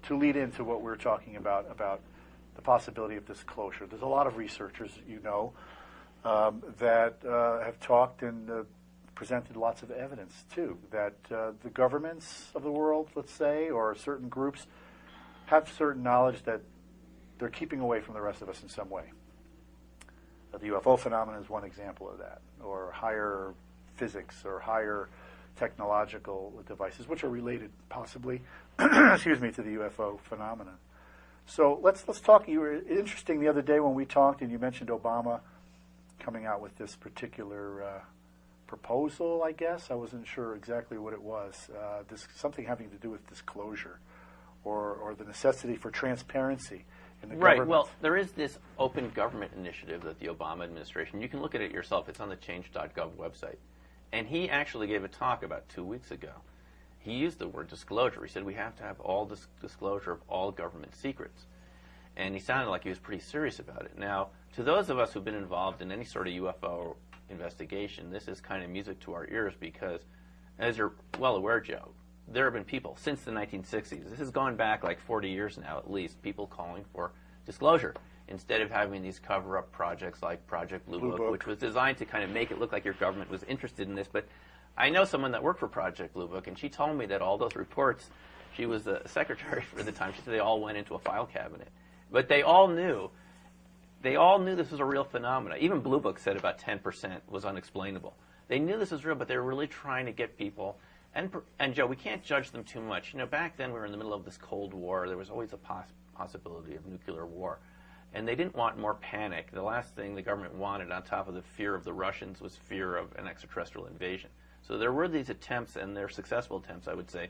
to lead into what we're talking about the possibility of disclosure. There's a lot of researchers, that have talked and presented lots of evidence, too, that the governments of the world, let's say, or certain groups have certain knowledge that they're keeping away from the rest of us in some way. The UFO phenomenon is one example of that, or higher physics or higher technological devices, which are related possibly, excuse me, to the UFO phenomenon. So let's talk. You were interesting the other day when we talked, and you mentioned Obama coming out with this particular proposal, I guess. I wasn't sure exactly what it was. Something having to do with disclosure or the necessity for transparency in the government. Right. Well, there is this open government initiative that the Obama administration, you can look at it yourself. It's on the change.gov website. And he actually gave a talk about 2 weeks ago. He used the word disclosure. He said we have to have all disclosure of all government secrets. And he sounded like he was pretty serious about it. Now, to those of us who've been involved in any sort of UFO investigation, this is kind of music to our ears because, as you're well aware, Joe, there have been people since the 1960s. This has gone back like 40 years now at least, people calling for disclosure instead of having these cover-up projects like Project Blue Book, which was designed to kind of make it look like your government was interested in this. But I know someone that worked for Project Blue Book, and she told me that all those reports, she was the secretary for the time, she said they all went into a file cabinet. But they all knew this was a real phenomenon. Even Blue Book said about 10% was unexplainable. They knew this was real, but they were really trying to get people. And Joe, we can't judge them too much. Back then we were in the middle of this Cold War. There was always a possibility of nuclear war. And they didn't want more panic. The last thing the government wanted on top of the fear of the Russians was fear of an extraterrestrial invasion. So there were these attempts, and they're successful attempts, I would say,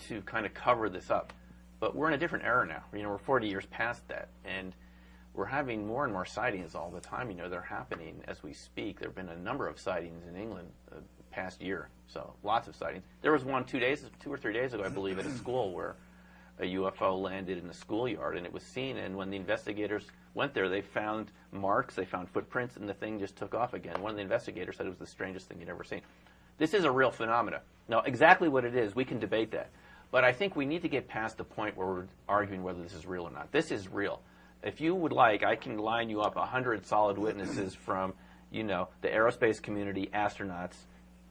to kind of cover this up. But we're in a different era now. We're 40 years past that. And we're having more and more sightings all the time. They're happening as we speak. There have been a number of sightings in England the past year. So lots of sightings. There was one 2 or 3 days ago, I believe, at a school where a UFO landed in the schoolyard, and it was seen. And when the investigators went there, they found marks, they found footprints, and the thing just took off again. One of the investigators said it was the strangest thing he'd ever seen. This is a real phenomenon. Now, exactly what it is, we can debate that. But I think we need to get past the point where we're arguing whether this is real or not. This is real. If you would like, I can line you up 100 solid witnesses from, the aerospace community, astronauts,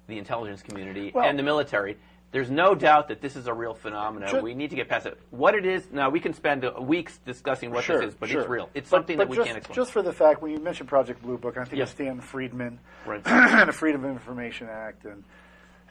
the intelligence community, and the military. There's no doubt that this is a real phenomenon. We need to get past it. What it is, now we can spend weeks discussing what this is, but it's real. It's something that we can't explain. Just for the fact, when you mentioned Project Blue Book, I think of Stan Friedman and the Freedom of Information Act and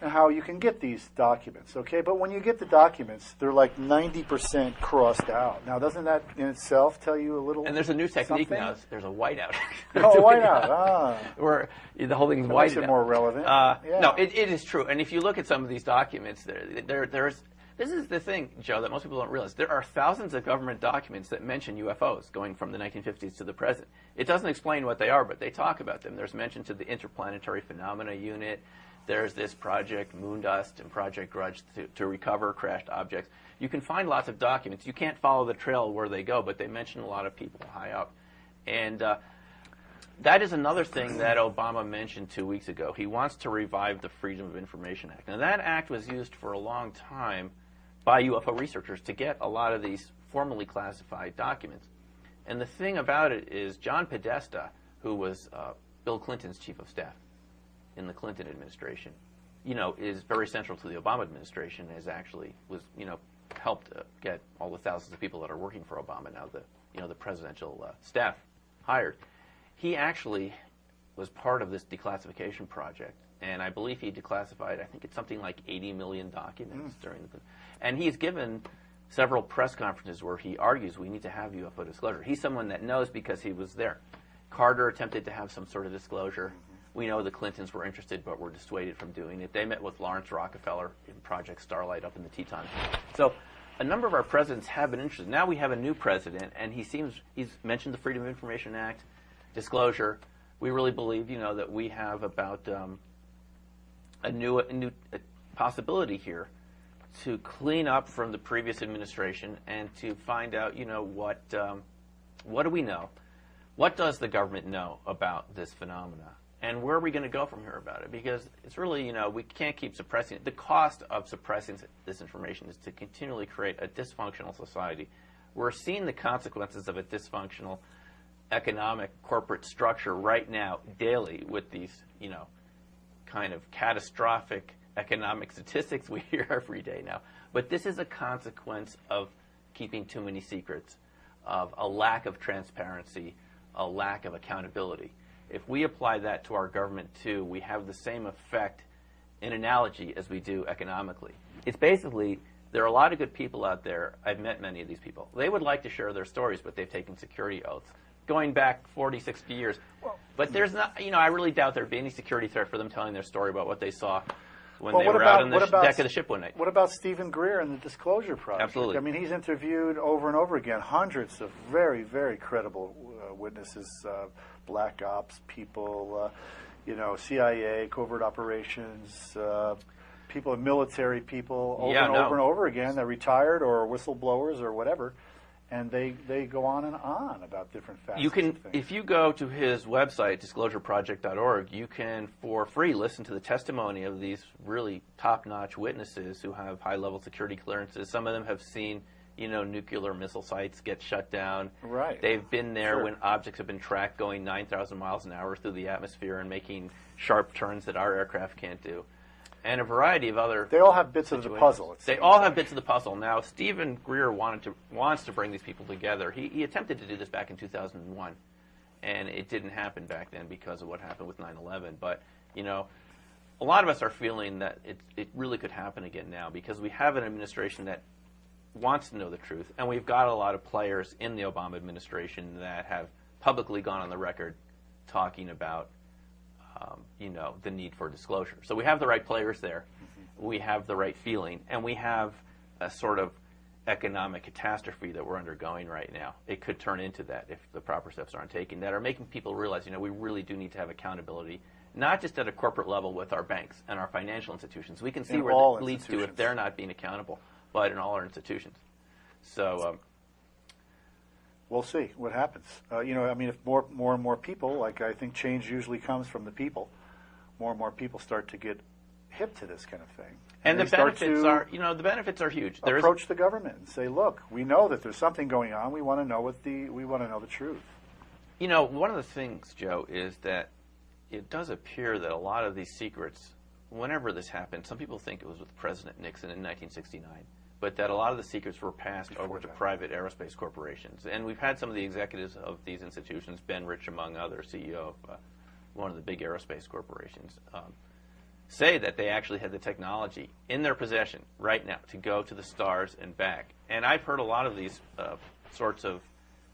how you can get these documents, okay? But when you get the documents, they're like 90% crossed out. Now, doesn't that in itself tell you a little? And there's a new technique now. There's a whiteout. Whiteout. Where the whole thing's whited out. Makes it more relevant. No, it is true. And if you look at some of these documents, this is the thing, Joe, that most people don't realize. There are thousands of government documents that mention UFOs going from the 1950s to the present. It doesn't explain what they are, but they talk about them. There's mention to the Interplanetary Phenomena Unit. There's this Project Moondust and Project Grudge to recover crashed objects. You can find lots of documents. You can't follow the trail where they go, but they mention a lot of people high up. And that is another thing that Obama mentioned 2 weeks ago. He wants to revive the Freedom of Information Act. Now, that act was used for a long time by UFO researchers to get a lot of these formally classified documents. And the thing about it is John Podesta, who was Bill Clinton's chief of staff in the Clinton administration, is very central to the Obama administration, helped get all the thousands of people that are working for Obama now, the presidential staff hired. He actually was part of this declassification project, and I believe he declassified, I think it's something like 80 million documents during the, and he's given several press conferences where he argues we need to have UFO disclosure. He's someone that knows because he was there. Carter attempted to have some sort of disclosure. We know the Clintons were interested but were dissuaded from doing it. They met with Lawrence Rockefeller in Project Starlight up in the Tetons. So a number of our presidents have been interested. Now we have a new president, and he's mentioned the Freedom of Information Act, disclosure. We really believe, that we have about a new possibility here to clean up from the previous administration and to find out, what do we know? What does the government know about this phenomena? And where are we going to go from here about it? Because it's really, we can't keep suppressing it. The cost of suppressing this information is to continually create a dysfunctional society. We're seeing the consequences of a dysfunctional economic corporate structure right now daily with these, kind of catastrophic economic statistics we hear every day now. But this is a consequence of keeping too many secrets, of a lack of transparency, a lack of accountability. If we apply that to our government too, we have the same effect in analogy as we do economically. It's basically, there are a lot of good people out there. I've met many of these people. They would like to share their stories, but they've taken security oaths going back 40, 60 years. But there's not, I really doubt there'd be any security threat for them telling their story about what they saw when they were out on the deck of the ship one night. What about Stephen Greer and the Disclosure Project? Absolutely. I mean, he's interviewed over and over again hundreds of very, very credible witnesses, black ops people, CIA, covert operations, people, military people, over and over again. They're retired or whistleblowers or whatever. And they go on and on about different facets. You can, if you go to his website, disclosureproject.org, you can, for free, listen to the testimony of these really top-notch witnesses who have high-level security clearances. Some of them have seen, nuclear missile sites get shut down. Right. They've been there when objects have been tracked going 9,000 miles an hour through the atmosphere and making sharp turns that our aircraft can't do. And a variety of other. They all have bits of the puzzle. They all have bits of the puzzle. Now, Stephen Greer wants to bring these people together. He attempted to do this back in 2001, and it didn't happen back then because of what happened with 9/11. But a lot of us are feeling that it really could happen again now because we have an administration that wants to know the truth, and we've got a lot of players in the Obama administration that have publicly gone on the record talking about the need for disclosure. So we have the right players there. Mm-hmm. We have the right feeling, and we have a sort of economic catastrophe that we're undergoing right now. It could turn into that if the proper steps aren't taken that are making people realize, we really do need to have accountability, not just at a corporate level with our banks and our financial institutions. We can see where that leads to if they're not being accountable, but in all our institutions. So we'll see what happens. If more and more people, like I think change usually comes from the people, more and more people start to get hip to this kind of thing. And the benefits are huge. Approach the government and say, look, we know that there's something going on. We want to know the truth. One of the things, Joe, is that it does appear that a lot of these secrets, whenever this happened, some people think it was with President Nixon in 1969. But that a lot of the secrets were passed over to private aerospace corporations. And we've had some of the executives of these institutions, Ben Rich among others, CEO of one of the big aerospace corporations, say that they actually had the technology in their possession right now to go to the stars and back. And I've heard a lot of these sorts of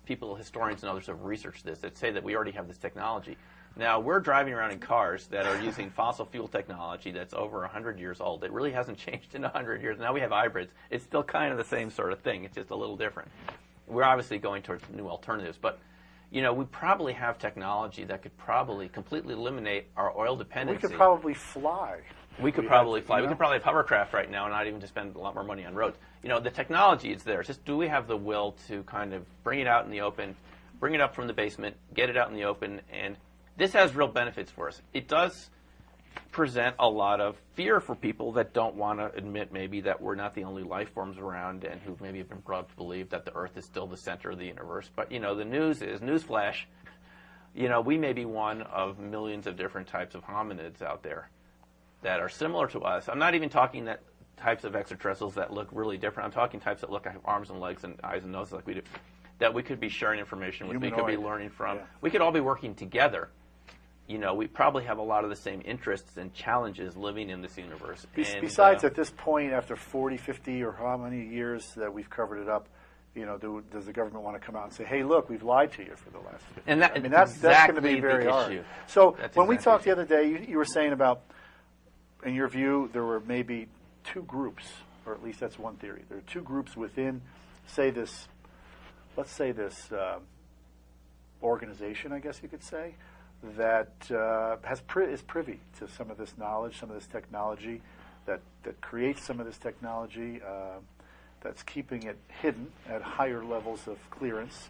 people, historians and others, have researched this, that say that we already have this technology. Now, we're driving around in cars that are using fossil fuel technology that's over 100 years old. It really hasn't changed in 100 years. Now we have hybrids. It's still kind of the same sort of thing. It's just a little different. We're obviously going towards new alternatives. But, we probably have technology that could probably completely eliminate our oil dependency. We could probably fly. We could probably fly. We could probably have hovercraft right now and not even to spend a lot more money on roads. The technology is there. It's just, do we have the will to kind of bring it out in the open, bring it up from the basement, get it out in the open, and this has real benefits for us. It does present a lot of fear for people that don't want to admit maybe that we're not the only life forms around and who maybe have been brought up to believe that the Earth is still the center of the universe. But, the news is, newsflash, we may be one of millions of different types of hominids out there that are similar to us. I'm not even talking that types of extraterrestrials that look really different. I'm talking types that look like arms and legs and eyes and noses like we do, that we could be sharing information with, we could be learning from. Yeah. We could all be working together. We probably have a lot of the same interests and challenges living in this universe. Besides, at this point, after 40, 50, or how many years that we've covered it up, does the government want to come out and say, hey, look, we've lied to you for the last 50 years? That's going to be very hard. So when we talked the other day, you were saying about, in your view, there were maybe two groups, or at least that's one theory. There are two groups within, let's say this organization, I guess you could say, that is privy to some of this knowledge, some of this technology, that creates some of this technology, that's keeping it hidden at higher levels of clearance,